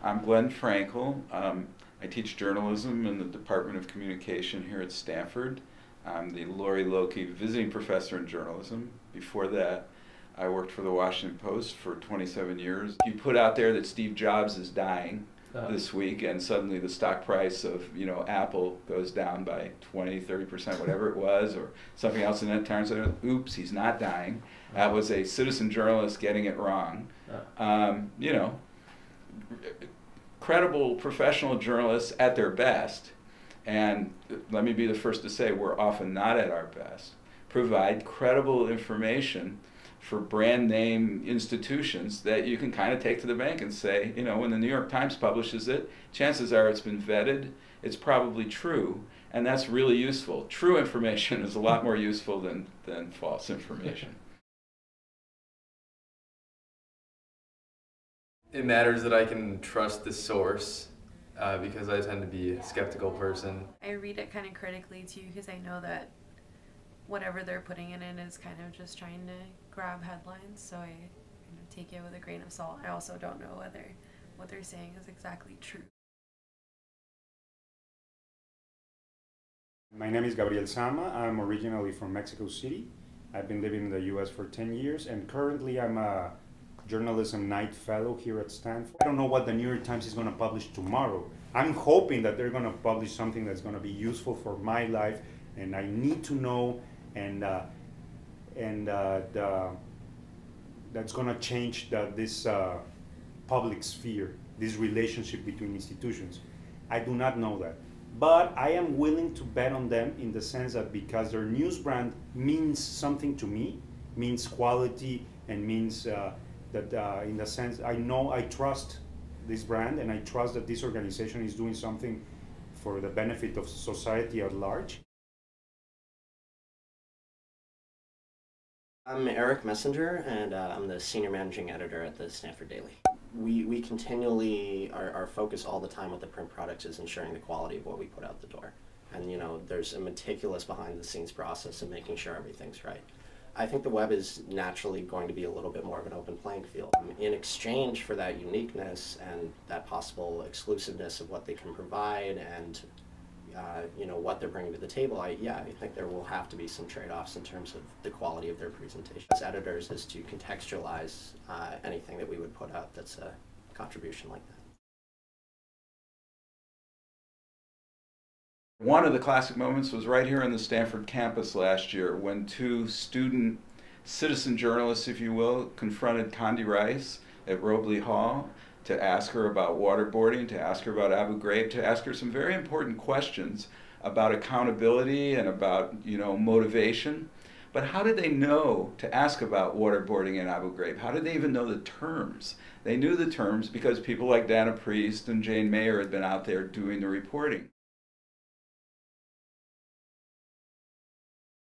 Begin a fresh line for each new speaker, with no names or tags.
I'm Glenn Frankel. I teach journalism in the Department of Communication here at Stanford. I'm the Laurie Lokey Visiting Professor in Journalism. Before that, I worked for the Washington Post for 27 years. You put out there that Steve Jobs is dying this week, and suddenly the stock price of Apple goes down by 20, 30%, whatever it was, or something else, and then it turns out, oops, he's not dying. That was a citizen journalist getting it wrong. Credible professional journalists at their best, and let me be the first to say we're often not at our best, provide credible information for brand name institutions that you can kind of take to the bank and say, when the New York Times publishes it, chances are it's been vetted, it's probably true, and that's really useful. True information is a lot more useful than false information.
It matters that I can trust the source because I tend to be a skeptical person.
I read it kind of critically too because I know that whatever they're putting in it is kind of just trying to grab headlines, so I take it with a grain of salt. I also don't know whether what they're saying is exactly true.
My name is Gabriel Sama. I'm originally from Mexico City. I've been living in the US for 10 years, and currently I'm a Journalism Knight Fellow here at Stanford. I don't know what the New York Times is going to publish tomorrow. I'm hoping that they're going to publish something that's going to be useful for my life, and I need to know, and that's going to change this public sphere, this relationship between institutions. I do not know that. But I am willing to bet on them in the sense that because their news brand means something to me, means quality, and means that in the sense, I trust this brand, and I trust that this organization is doing something for the benefit of society at large.
I'm Eric Messenger, and I'm the Senior Managing Editor at the Stanford Daily. We continually, our focus all the time with the print products is ensuring the quality of what we put out the door. And there's a meticulous behind the scenes process of making sure everything's right. I think the web is naturally going to be a little bit more of an open playing field. In exchange for that uniqueness and that possible exclusiveness of what they can provide and what they're bringing to the table, I think there will have to be some trade-offs in terms of the quality of their presentation. As editors is to contextualize anything that we would put out that's a contribution like that.
One of the classic moments was right here on the Stanford campus last year when two student citizen journalists, if you will, confronted Condi Rice at Robley Hall to ask her about waterboarding, to ask her about Abu Ghraib, to ask her some very important questions about accountability and about motivation. But how did they know to ask about waterboarding and Abu Ghraib? How did they even know the terms? They knew the terms because people like Dana Priest and Jane Mayer had been out there doing the reporting.